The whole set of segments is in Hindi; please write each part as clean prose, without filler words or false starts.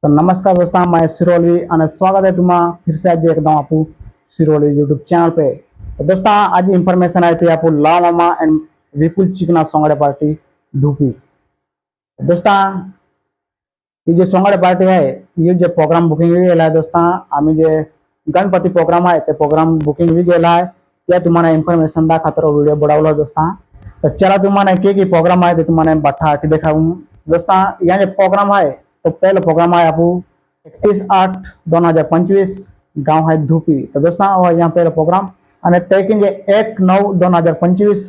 तो नमस्कार दोस्तों, मैं सिरोली और स्वागत है तुम्हारा फिर से आज एकदम आपू सिरोली यूट्यूब चैनल पे। तो दोस्तों आज इन्फॉर्मेशन आई थी आपू ला मामा एंड विपुल चिकना सोंगड़े पार्टी धूपी। दोस्तों ये जो सोंगड़े पार्टी है ये जो प्रोग्राम बुकिंग भी गेला है दोस्तों, आम्ही जे गणपती प्रोग्राम आहे ते प्रोग्राम बुकिंग भी गेला आहे त्या तुम्हाला इन्फॉर्मेशन दाखवतो व्हिडिओ बनवला दोस्तों। तो चला तुम्हाला की प्रोग्राम आहे ते तुम्हाला बठा के दिखाऊं दोस्तों। यहाँ जो प्रोग्राम है तो पहले प्रोग्राम है आपको 31/8/2025 गांव है धूपी। तो दोस्तों यहाँ पहले प्रोग्राम અને तैकिन 1/9/2025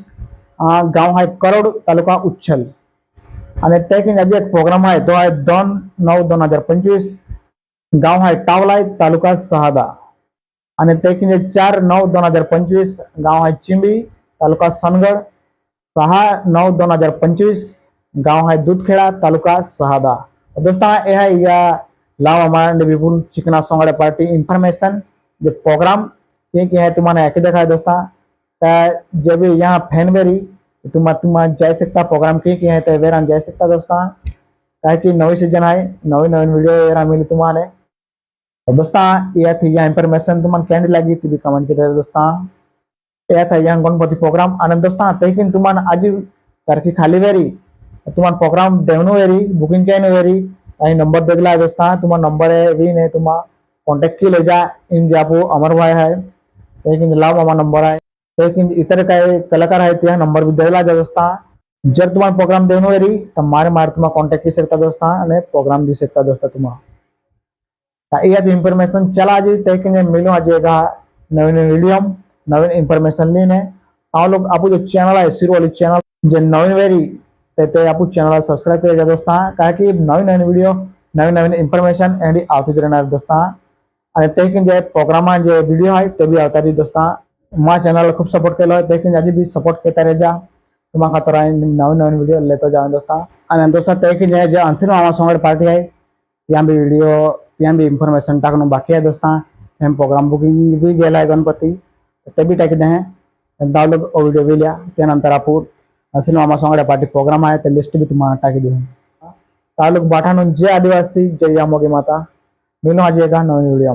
गांव है करोड तालुका उच्छल અને तैकिन अजून एक प्रोग्राम है तो है 2/9/2025 गांव है टावलाई तालुका शहादा અને तैकिन 4/9/2025 गांव है चिंबी तालुका सोनगढ़ 6/9/2025 गांव है दूधखेड़ा तालुका शहादा। दोस्तों यह है या लाव हमारे विपुल चिकना सोंगड़े पार्टी इन्फॉर्मेशन जो प्रोग्राम ये है तुम्हारे आके देखा है दोस्तों। जब यहाँ फैनबेरी तुम जा सकता प्रोग्राम के है तो वेरा जा सकता दोस्तों, क्या कि नवी सीजन है नवी वीडियो वेरा मिली तुम्हारे। तो दोस्तों यह थी यह इन्फॉर्मेशन तुम्हारे कैंडी लगी थी भी कमेंट की दोस्तों। यह था यहाँ गणपति प्रोग्राम आनंद दोस्तों तैकिन तुम्हारा आज तारखी खाली वेरी तुम्हारा प्रोग्राम देवनु वेरी बुकिंग के वेरी अही नंबर दे दिला है दोस्तों। तुम्हारा नंबर है वी ने तुम्हारा कॉन्टेक्ट की ले जा इन जापू अमर भाई है लेकिन लाव हमारा नंबर है लेकिन इतर का कलाकार है त्या नंबर भी दे दिला जा दोस्तों। जब तुम्हारा प्रोग्राम देवनु वेरी तो मारे तुम्हारा कॉन्टेक्ट की सकता दोस्तों और प्रोग्राम दी सकता दोस्तों तुम्हारा। यह इन्फॉर्मेशन चला आज तैकिन मिलो आज नवीन वीडियो नवीन इन्फॉर्मेशन लीने आप लोग आप जो चैनल है सिरोली चैनल जो नवीन वेरी ते आप चैनल सब्सक्राइब करेगा दोस्तों, क्या कि नवीन वीडियो नवीन इन्फॉर्मेशन एंड आती रहना दोस्तों। और तैकिन जो प्रोग्राम जो वीडियो है ते भी आता रही दोस्तों। माँ चैनल खूब सपोर्ट कर तैकिन आज भी सपोर्ट करता रह जा तुम्हारा खातर नवीन वीडियो लेते जाओ दोस्तों। और दोस्तों तैकिन जो अंसिन मामा सोंगड़ पार्टी है त्या भी वीडियो त्या भी इन्फॉर्मेशन टाकना बाकी है दोस्तों। हम प्रोग्राम बुकिंग भी गेला है गणपति ते भी टाकी दे लोग वीडियो भी लिया त्यानंतर आप अंसिन मामा सोंगड़े पार्टी प्रोग्राम आहे ते लिस्ट भी तुम्हारा टाकी दे तालुक बाठाणून जय आदिवासी जय यामोगी माता मिलो आज नवीन वीडियो।